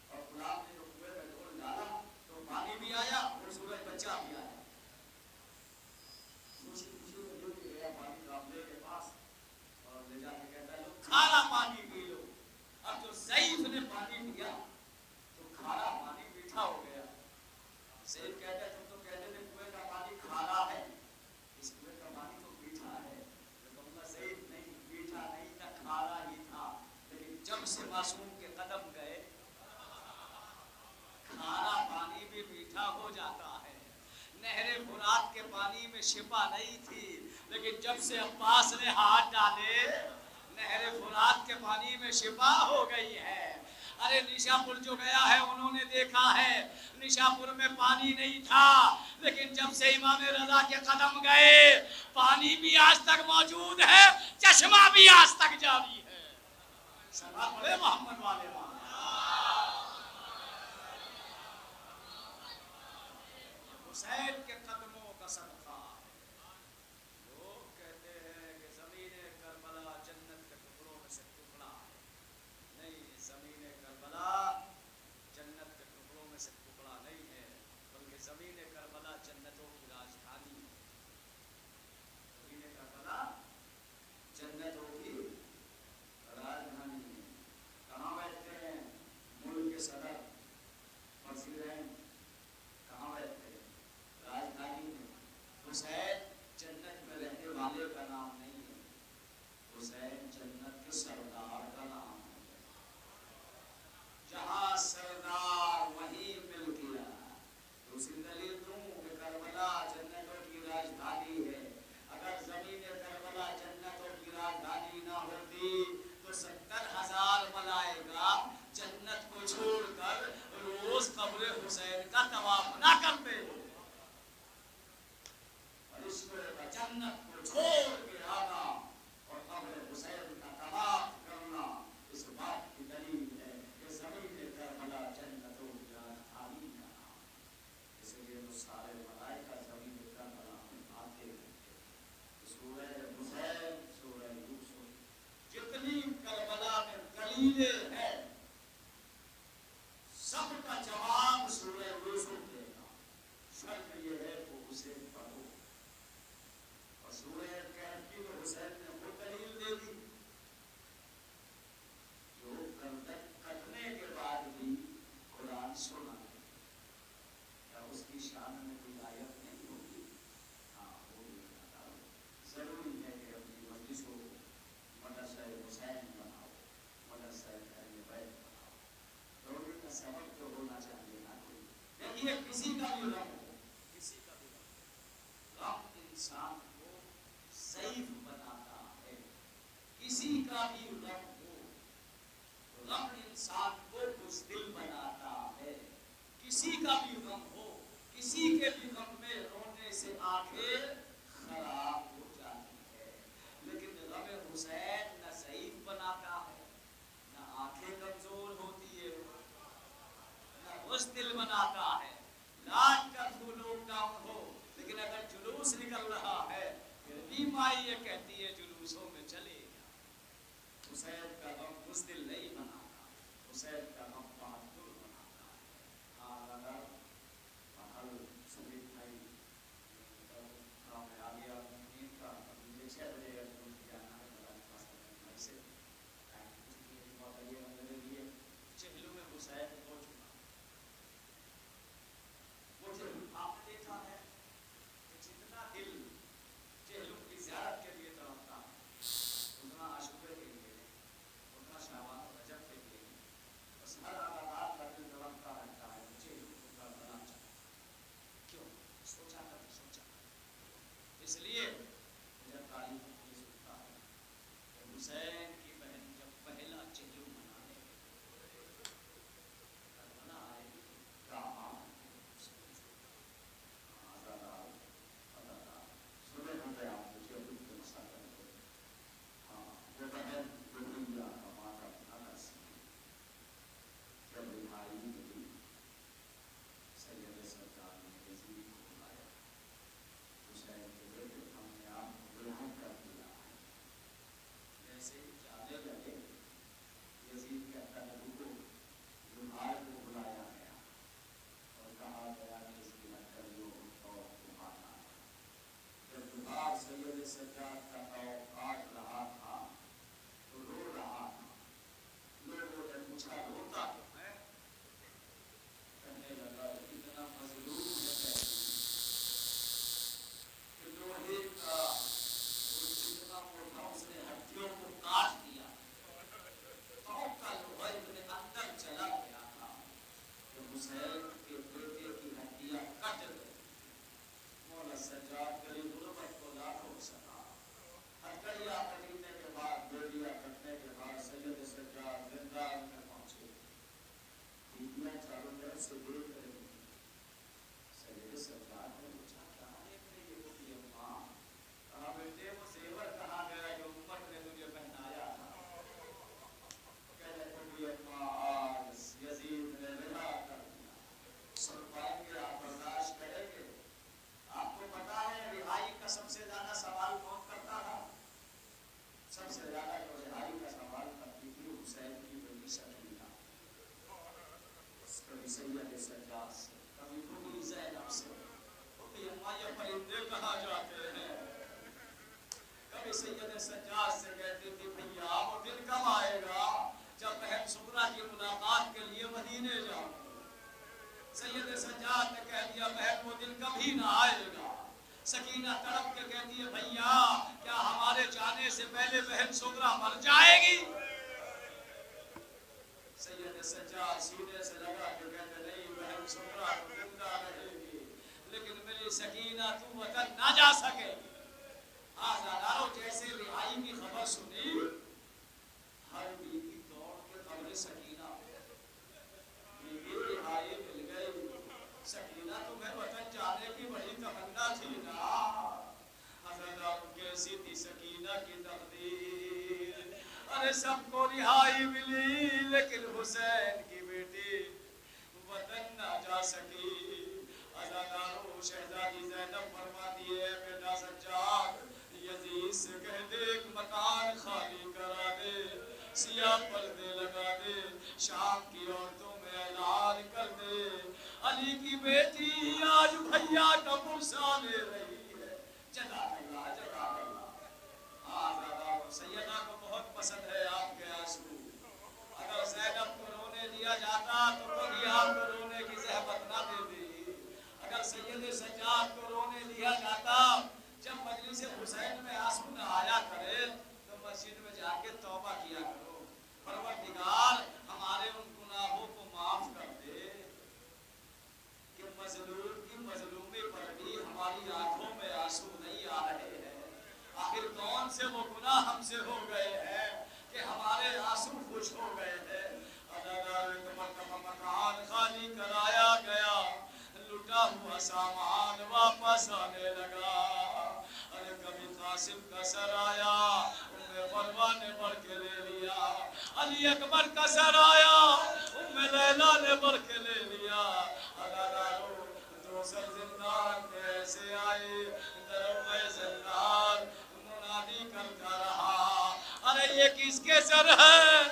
[SPEAKER 2] اور گلاب نے جو کنویں میں ڈول ڈالا تو پانی بھی آیا اور سورج بچہ بھی آیا۔ کھارا پانی پی لو۔ اب جو ضعیف نے پانی پیا تو کھارا پانی میٹھا ہو گیا۔ ضعیف کہتے تم تو کہتے تھے کنویں کا پانی کھارا ہے، اس کنویں کا پانی تو میٹھا ہے۔ ضعیف نہیں، میٹھا نہیں تھا، کھارا ہی تھا، لیکن جب سے معصوم کے قدم گئے کھارا پانی بھی میٹھا ہو جاتا ہے۔ نہر فرات کے پانی میں شفا نہیں تھی، لیکن جب سے عباس نے ہاتھ ڈالے نہر فرات کے پانی میں شفا ہو گئی ہے۔ ارے نشاپور جو گیا ہے انہوں نے دیکھا ہے، نشاپور میں پانی نہیں تھا، لیکن جب سے امام رضا کے قدم گئے پانی بھی آج تک موجود ہے، چشمہ بھی آج تک جاری ہے۔ سلام علیہ محمد والے حسین کے قدموں کا صدقہ۔ لوگ کہتے ہیں کہ زمین کربلا جنت کے ٹکڑوں میں سے ٹکڑا ہے، نہیں، زمین کربلا جنت کے ٹکڑوں میں سے ٹکڑا نہیں ہے، بلکہ زمین کربلا جنتوں کی راجدھانی ہے۔ زمین کربلا جنتوں کی راجدھانی ہے۔ کہاں بیٹھتے ہیں ملک کے صدر، وزیرین کہاں بیٹھتے ہیں؟ راجدھانی میں۔ حسین جنت میں رہنے والے کا نام نہیں ہے، حسین جنت کے سردار کا نام ہے۔ جہاں سردار وہیں مل گیا۔ دوسری دلیل دوں کہ کربلا جنتوں کی راجدھانی ہے۔ اگر زمین کربلا جنتوں کی راجدھانی نہ ہوتی تو 70,000 ملائکہ جنت کو چھوڑ کر روز قبر حسین کا طواف نہ کرتے۔ جنت کو چھوڑ کے آنا اور قبر حسین کا طواف کرنا اس بات کی دلیل ہے کہ زمین کربلا جنتوں کی راجدھانی کا نام ہے۔ اس لیے تو سارے ملائکہ زمین کربلا میں آتے ہیں۔ سورہ حسین، سورہ یوسف، جتنی کربلا میں دلیلیں ہیں سب کا جواب سورہ یوسف دے گا۔ شرط یہ ہے کہ حسین پڑھو۔ اور سورہ کہف کی تو حسین نے وہ دلیل دے دی جو کٹنے کے بعد بھی قرآن سنا ہے۔ کیا اس کی شان میں کوئی آیت نہیں ہوگی؟ ہاں ہوگی۔ ضروری ہے کہ اپنی مجلسوں کو مدرسہ حسین بناؤ، مدرسہ اہل بیت بناؤ۔ روزی کا سبب تو ہونا چاہیے نا کوئی۔ دیکھیے کسی کا بھی رب ہو، کسی کا بھی رب انسان کو ضعیف بناتا ہے. کسی کا بھی غم ہو، غم انسان کو بزدل بناتا ہے. کسی کا بھی غم ہو، کسی کے بھی غم میں رونے سے آنکھیں خراب ہو جاتی ہے. لیکن غم حسین نہ ضعیف بناتا ہے، نہ آنکھیں کمزور ہوتی ہے، نہ بزدل بناتا ہے. لاج کا لوگ ڈاؤن ہو، لیکن اگر جلوس نکل رہا ہے پھر بھی مائی یہ کہتی ہے جلوسوں میں چلے گا. حسین کا غم بزدل نہیں بناتا، حسین کا غم بہادر بناتا ہے. محل سبھی بھائی گاؤں میں آ گیا نیند کا. مجھے 6 بجے جانا ہے بھائی سے میرے لیے چہلوں میں حسین ہو چکا. وہ چہلو آپ نے دیکھا ہے کہ جتنا دل چہلوں کی زیارت کے لیے تڑپتا ہے اتنا عاشقے کے لیے نہیں، اتنا شعبان و رجب کے لیے نہیں. بس ہر آغاز کا دل تڑپتا رہتا ہے چہلوں کو کربلا چاہتا. کیوں؟ سوچا کر سوچا. اس لیے جب تاریخ یہ سنتا ہے کہ حسین کی بہن جب پہلا چہلو منانے کربلا آئے گی کہاں سجاد کا پاؤں کاٹ رہا تھا تو رو رہا تھا. لوگوں نے پوچھا روتا تو ہے؟ کہنے لگا اتنا مظلوم ہے کہ لوہے کا جتنا موٹا اس نے ہڈیوں کو کاٹ دیا. پاؤں کا لوہا اتنے اندر چلا گیا تھا کہ حسین کے بیٹے کی ہڈیاں کٹ گئی. مولا سجاد کری غربت کو لا روک سکا. ہتھکڑیاں کٹنے کے بعد بیڑیاں کٹنے کے بعد سید سجاد زندان میں پہنچے. بیویاں چاروں طرف سے دیکھ رہی ہیں. سید سجاد نے پوچھا کہاں ہے میری بیٹی اماں؟ کہا بیٹے وہ زیور کہاں گیا جو امت نے تجھے پہنایا تھا؟ کہنے لگی اماں آج یزید نے رہا کر دیا. سن پائیں گے آپ برداشت کریں گے؟ آپ کو پتا ہے رہائی کا سب سے زیادہ سوال کون کرتا تھا؟ سب سے زیادہ جو رہائی کا سوال کرتی تھی حسین کی بیٹی سکینہ. کبھی سید سجاد سے، کبھی بھولی زینب سے. اماں یہ پرندے کہاں جاتے ہیں؟ کبھی سید سجاد سے کہتی تھی بھیا وہ دن کب آئے گا جب بہن سغرا کی ملاقات کے لیے مدینے جاؤں. سید سجاد نے کہہ دیا بہن وہ دن کبھی نہ آئے گا. سکینہ تڑپ کے کہتی ہے بھیا کیا ہمارے جانے سے پہلے بہن سغرا مر جائے گی؟ سید سجاد سینے سے لگا کے کہتے نہیں بہن سغرا تو زندہ رہے گی لیکن میری سکینہ تو وطن نہ جا سکے. آزاداروں جیسے رہائی کی خبر سنی ہر بیوی دوڑ کے قبر سکینہ بیوی رہائی مل گئی. سکینہ تمہیں وطن جانے کی بڑی تمنا تھی نا. آزاداروں کیسی تھی سکینہ کی تقدیر. ارے سب کو رہائی ملی لیکن حسین کی بیٹی وطن نہ جا سکی. آزاداروں شہزادی زینب فرماتی ہے بیٹا سجاد یزید سے کہہ دے ایک مکان خالی کرا دے، سیاہ پردے لگا دے، شام کی عورتوں میں اعلان کر دے علی کی بیٹی آج بھیا کا پرسا لے رہی ہے. جگہ اللہ جگہ اللہ. آزادہ سیدہ کو بہت پسند ہے آپ کے آنسو. اگر زینب کو رونے دیا جاتا تو کبھی آپ کو رونے کی زحمت نہ دیتی. اگر سید سجاد کو رونے دیا جاتا جب مجلس حسین میں آنسو نہ آیا کرے تو مسجد میں جا کے توبہ کیا کرو پروردگار ہمارے ان گناہوں کو معاف کر دے کہ مظلوم کی مظلومی پر بھی ہماری آنکھوں میں آنسو نہیں آ سے وہ گناہ ہم سے ہو گئے ہیں کہ ہمارے آنسو خوش ہو گئے ہیں. ایک مرتبہ مکان خالی کرایا گیا, لٹا ہوا سامان واپس آنے لگا. ارے کبھی قاسم کا سر آیا, فروا نے بڑھ کے لے لیا. علی اکبر کا سر آیا, لیلا نے بڑھ کے لے لیا. دو سر زندان کیسے آئے, دروازے زندان منادی کرتا رہا, ارے یہ کس کے سر ہے,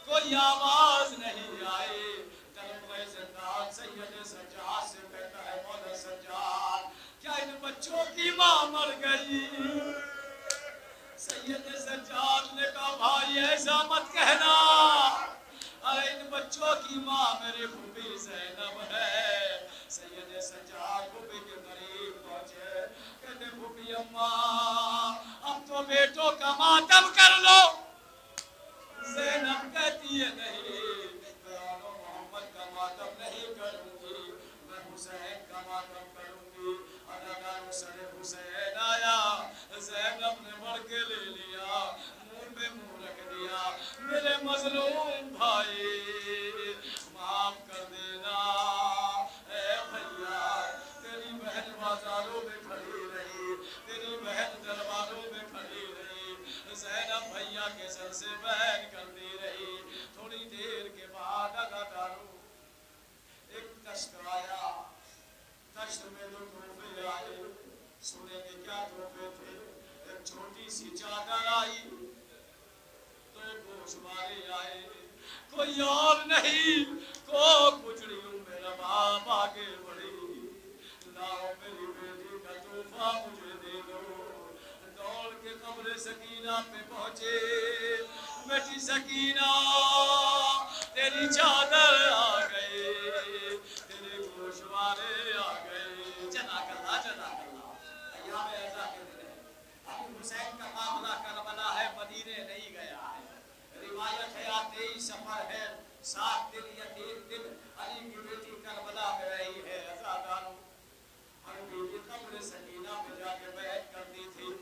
[SPEAKER 2] کوئی آواز نہیں آئی. دروازے زندان سید سجاد سے کہتا ہے, مولا سجاد کیا ان بچوں کی ماں مر گئی؟ سید سجاد نے کہا, بھائی ایسا مت کہنا, ارے ان بچوں کی ماں میری پھوپھی زینب ہے. سید سجاد پھوپھی کے قریب پہنچے, کہتے پھوپھی اماں اب تو بیٹوں کا ماتم کر لو. زینب کہتی ہے, نہیں میں محمد کا ماتم نہیں کروں گی, میں حسین کا ماتم کروں گی. اداکار سر حسین آیا, زینب نے بڑھ کے لے لیا, منہ پہ منہ رکھ دیا, میرے مظلوم بھائی معاف کر دینا. اے بھیا تیری بہن بازاروں میں کھڑی رہی, تیری بہن درباروں میں کھڑی رہی, زینب بھیا کے سر سے بہن کرتی رہی. تھوڑی دیر کے بعد اداکاروں ایک کشت آیا, کشت میں دو تحفے آئے. سونے کے کیا تحفے تھے؟ ایک چھوٹی سی چادر آئی, دو گوشوارے آئے, کوئی اور نہیں, کو کچڑیوں میرا باپ آگے بڑھی, لاؤ میری بیٹی کا تحفہ مجھے دے دو. دوڑ کے قبر سکینہ پہ پہنچے, بیٹی سکینہ تیری چادر آ گئی, تیرے گوشوارے آ گئے. جناک اللہ جناک اللہ. ایام ایزا کے دن ہے, ابو حسین کا معاملہ کربلا ہے, مدینے نہیں گیا ہے. روایت ہے 23 سفر ہے, 7 دن یا 3 دن علی کی بیٹی کربلا میں رہی ہے. آزادانوں ہر بیٹی قبر سکینہ پہ جا کے بیعت کرتی تھی,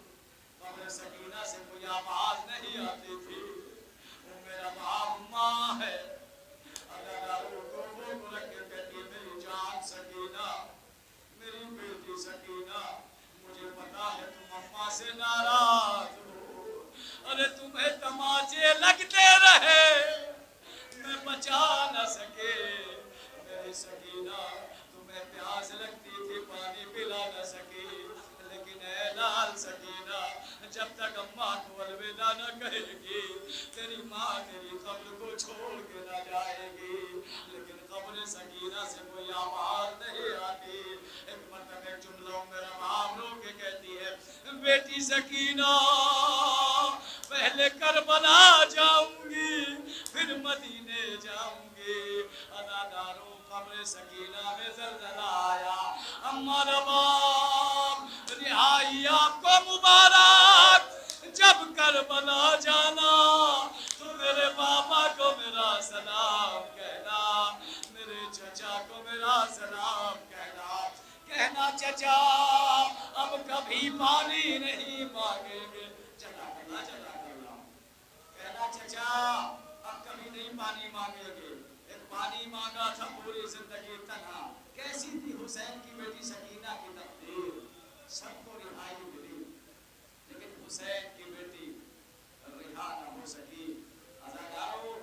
[SPEAKER 2] قبر سکینہ سے کوئی آواز نہیں آتی تھی. وہ میرا باپ ماں ہے. آزادانوں دونوں کو رکھ کے کہتی, میری جان سکینہ, میری بیٹی سکینہ, مجھے پتا ہے تم اماں سے ناراض ہو, ارے تمہیں تماچے لگتے رہے, میں بچا نہ سکے. میری سکینہ تمہیں پیاس لگتی تھی, پانی پلا نہ سکی, لیکن اے لال سکینہ جب تک اماں کو الوداع نہ کہے گی, تیری ماں تیری قبر کو چھوڑ کے نہ جائے گی. لیکن قبر سکینہ سے کوئی آواز نہیں آتی. ایک مرتبہ ایک جملہ میرا باپ رو کے کہتی ہے, بیٹی سکینہ پہلے کربلا جاؤں گی پھر مدینے جاؤں گی. اداکاروں قبر سکینہ میں زلزلہ آیا. اماں باپ رہائی آپ کو مبارک, جب کربلا جانا تو میرے بابا کو میرا سلام کہنا, میرے چچا کو میرا سلام کہنا. کہنا چچا اب کبھی پانی نہیں مانگیں گے. چلا کرنا کہنا چچا اب کبھی نہیں پانی مانگیں گے. ایک پانی مانگا تھا پوری زندگی تنہا. کیسی تھی حسین کی بیٹی سکینہ کی تقدیر, سب کو رہائی ملی, لیکن حسین کی بیٹی رہا نہ ہو سکی. اداکاروں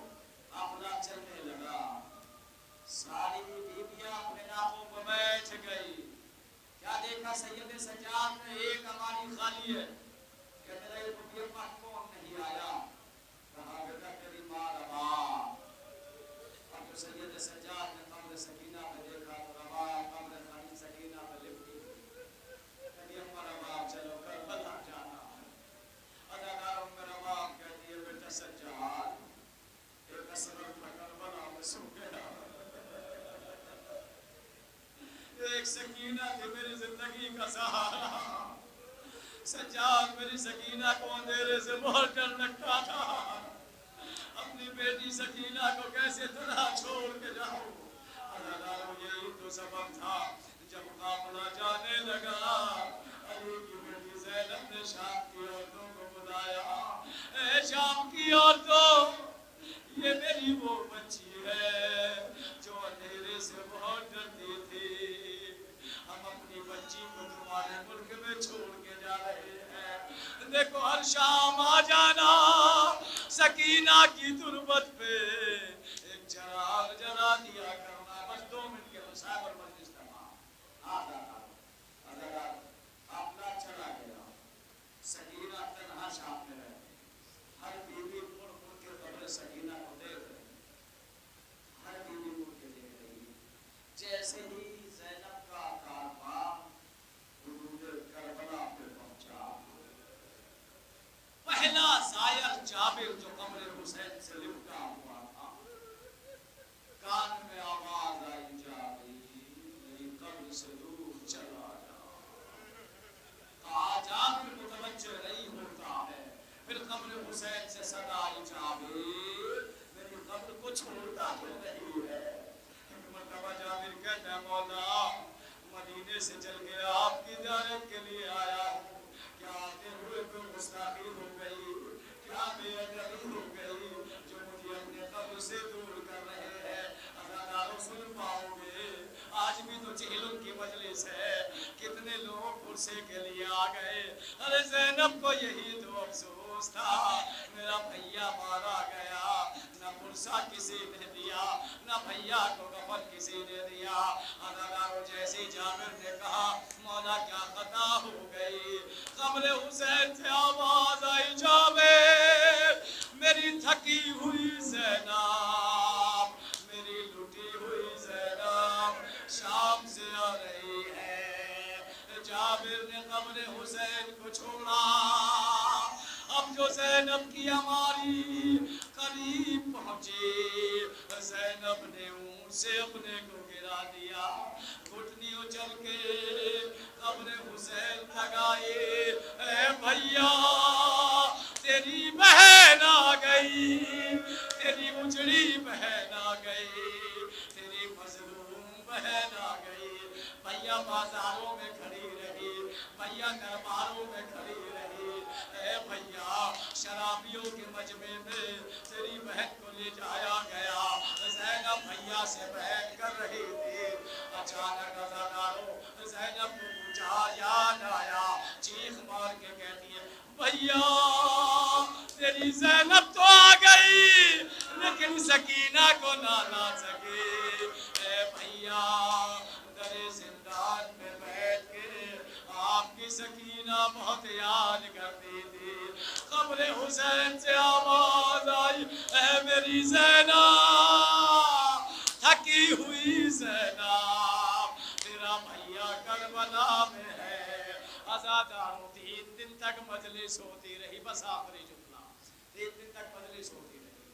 [SPEAKER 2] قافلہ چلنے لگا, ساری بیویاں اپنے ناقوں پر بیٹھ گئی. کیا دیکھا سید سجاد نے, ایک ہماری خالی ہے. کہتے رہے پھوپھی اماں کون نہیں آیا, کہا بیٹا تیری ماں روا. اب جو سید سجاد نے قبر سکینہ پہ دیکھا تو روا قبر خالی سکینہ پہ لپٹی. کہتی اماں روا چلو کربلا جانا ہے. اداکاروں میرا باپ کہتی ہے, بیٹا سجاد ایک اصغر تھا کربلا میں سو گیا, ایک سکینہ تھی میری زندگی کا سہارا. سجاد میری سکینہ کو اندھیرے سے بہت ڈر لگتا تھا, اپنی بیٹی سکینہ کو کیسے تنہا چھوڑ کے جاؤں. اداکاروں یہی تو سبب تھا, جب قافلہ جانے لگا علی کی بیٹی زینب نے شام کی عورتوں کو میری وہ بچی ہے جو اندھیرے سے بہت ڈرتی تھی، ہم اپنی بچی کو تمہارے ملک میں چھوڑ کے جا رہے ہیں، دیکھو ہر شام آ جانا، سکینہ کی تربت پہ ایک چراغ جلا دیا کرنا۔ بس 2 منٹ کے مسائل اور مجلس تمام۔ آپ نہ چلا گیا، سکینہ تنہا شام میں رہتی، ہر بیوی مڑ مڑ کے قبر سکینہ کو دیکھ رہی، ہر بیوی مڑ کے دیکھ رہی، جیسے ہی زینب کا کارواں حدود کربلا پہ پہنچا، پہلا زائر جابر جو قبر حسین سے لپٹا ہوا تھا، کان میں آواز آئی جابر میری قبر سے دور چلا جا۔ کہا جابر متوجہ نہیں ہوتا ہے، پھر قبر حسین سے صدا آئی جابر میری قبر کو چھوڑتا تو نہیں ہے۔ ایک مرتبہ جابر کہتا ہے مولا مدینے سے چل گیا، آپ کی زیارت کے لیے آیا ہوں، کیا آتے ہوئے کوئی گستاخی ہو گئی، کیا بے ادبی ہو گئی جو مجھے اپنے قبر سے دور کر رہے ہیں؟ ازاداروں سن پاؤ گے، آج بھی تو جہلم کی مجلس ہے، کتنے لوگ پرسے کے لیے آ گئے۔ ارے زینب کو یہی تو افسوس تھا، میرا بھیا مارا گیا، نہ پرسا کسی نے دیا، نہ بھیا کو کفن کسی نے دیا۔ ازاداروں جیسے جابر نے کہا مولا کیا خطا ہو گئی، قبر حسین سے آواز آئی جابر میری تھکی ہوئی زینب، میری لٹی ہوئی زینب شام سے آ رہی ہے۔ جابر نے قبر حسین کو چھوڑا، اب جو زینب کی ہماری قریب پہنچی، زینب نے اونٹ سے اپنے کو گرا دیا، گھٹنی اچل کے قبر حسین لگائی، اے بھیا تیری بہن آ گئی، تیری اجڑی بہن آ گئی، تیری مظلوم بہن آ گئی۔ بھیا بازاروں میں کھڑی رہی، بھیا درباروں میں کھڑی رہی، اے بھیا شرابیوں کے مجمع میں تیری بہن کو لے جایا گیا، زینب بھیا سے بہن کر رہی تھی، اچانک ازاداروں زینب کو پوچھا یاد آیا، چیخ مار کے کہتی ہے بھیا تیری زینب تو آ گئی لیکن سکینہ کو نہ لا سکی۔ اے بھیا در زندان میں بیٹھ کے آپ کی سکینہ بہت یاد کرتی تھی، قبر حسین سے آواز آئی اے میری زینب تھکی ہوئی زینب، تیرا بھیا کربلا میں ہے۔ ازاداروں 3 دن تک مجلس ہوتی رہی، بس آخری جملہ، 3 دن تک مجلس ہوتی رہی۔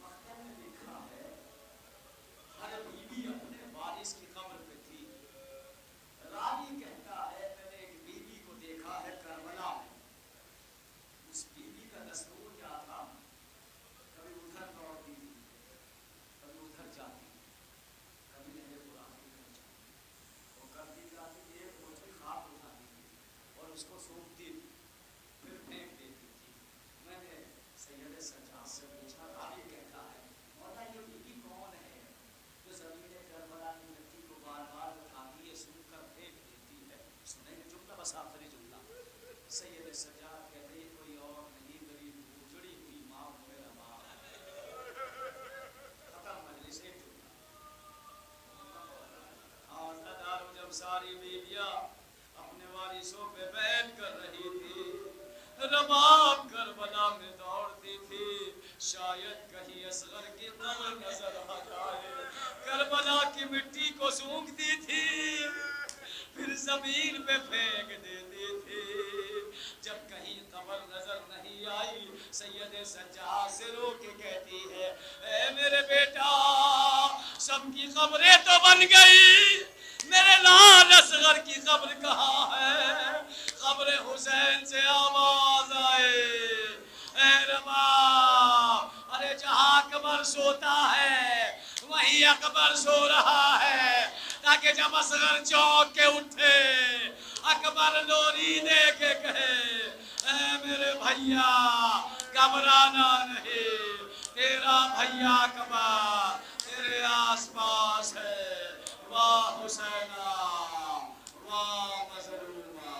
[SPEAKER 2] مختم نے لکھا ہے ہر بیوی اپنے وارث کی قبر پہ تھی۔ راوی کہتا ہے میں نے ایک بیوی کو دیکھا ہے کربلا میں، اس بیوی کا دستور کیا تھا، کبھی ادھر دوڑتی تھی، کبھی ادھر جاتی، کبھی نہر قرآن کی طرف جاتی، وہ کرتی جاتی ایک بوجھ خواب اٹھاتی تھی اور اس کو سونپتی تھی پھر پھینک دیتی تھی۔ میں نے سید سجاد سے پوچھا، راوی کہتا ہے مولا یہ بیوی کون ہے جو زمین کربلا کی مٹی کو بار بار اٹھاتی ہے، سن کر پھینک دیتی ہے؟ سنیں گے جملہ، بس آخری جملہ۔ سید سجاد کہتے ہیں کوئی اور نہیں میری اجڑی ہوئی ماں میرا ماں، ختم مجلس، ایک جملہ۔ ازاداروں جب ساری بیویاں اپنے وارثوں پہ بیعت کر رہی تھی، رباب کربلا میں دوڑتی تھی، شاید کہیں اصغر کی قبر نظر آ جائے، کربلا کی مٹی کو سونگتی تھی پھر زمین پہ پھینک دیتی تھی۔ جب کہیں قبر نظر نہیں آئی سید سجاد سے رو کے کہتی ہے اے میرے بیٹا سب کی قبریں تو بن گئی، میرے لال اصغر کی قبر کہاں ہے؟ قبر حسین سے آواز آئے اے رباب، ارے جہاں اکبر سوتا ہے وہیں اکبر سو رہا ہے، تاکہ جب اصغر چونک کے اٹھے اکبر لوری دے کے کہے اے میرے بھیا گھبرانا نہیں، تیرا بھیا کمال تیرے آس پاس ہے واہ حسینہ واہ مظلومہ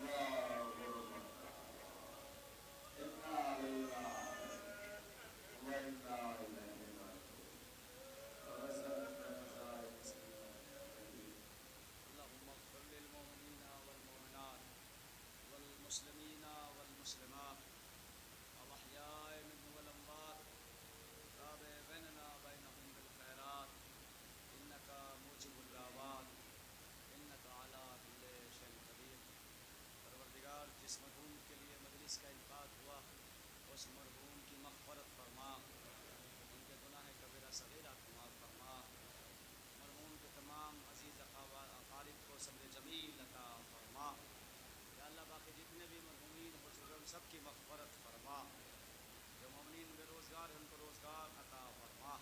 [SPEAKER 2] واہ غربت انا للہ وانا الیہ راجعون اللهم اغفر للمؤمنين والمؤمنات والمسلمين والمسلمات الأحياء منهم والأموات تابع بيننا وبينهم بالخيرات إنك موجب الدعوات إنك على كل شيء قدير. پروردگار جس مرحوم کے لیے مجلس کا انعقاد ہوا اس مرحوم کی مغفرت فرما، ان کے گناہ کبیرہ صغیرہ معاف فرما، مرحوم کے تمام عزیز اقارب کو صبر جمیل عطا فرما. یا اللہ باقی جتنے بھی مرحومین ہو چکے ان سب کی مغفرت فرما، جو مومنین بے روزگار ہیں ان کو روزگار عطا فرما،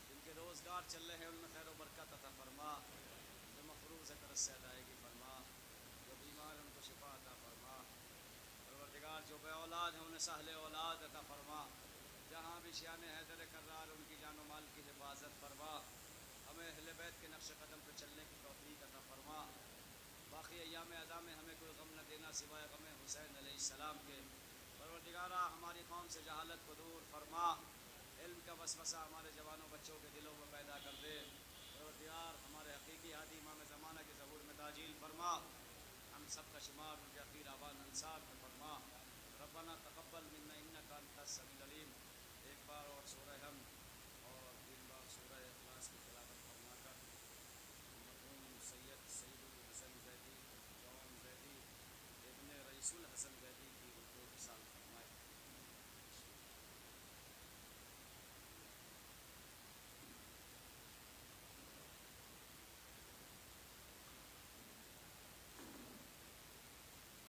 [SPEAKER 2] جن کے روزگار چل رہے ہیں ان میں خیر و برکت عطا فرما، جو مقروض ہے قرض سے ادائیگی فرما، جو بیمار ہیں ان کو شفا عطا فرما. پروردگار جو بے اولاد ہیں انہیں سہل اولاد عطا فرما، جہاں بھی شیان حیدر کرار ان کی جان و مال کی حفاظت فرما، ہمیں اہل بیت کے نقش قدم پہ چلنے کی توفیق عطا فرما. باقی ایام اعضاء میں ہمیں کوئی غم نہ دینا سوائے غم حسین علیہ السلام کے. پروردگارہ ہماری قوم سے جہالت کو دور فرما، علم کا وسوسہ ہمارے جوانوں بچوں کے دلوں میں پیدا کر دے. پروردگار ہمارے حقیقی ہادی امام زمانہ کے ظہور میں تعجیل فرما، ہم سب کا شمار ان کے اخیر آبان انصار میں فرما. ربنا تقبل منا انک انت السمیع العلیم. ایک بار اور سورہ ہم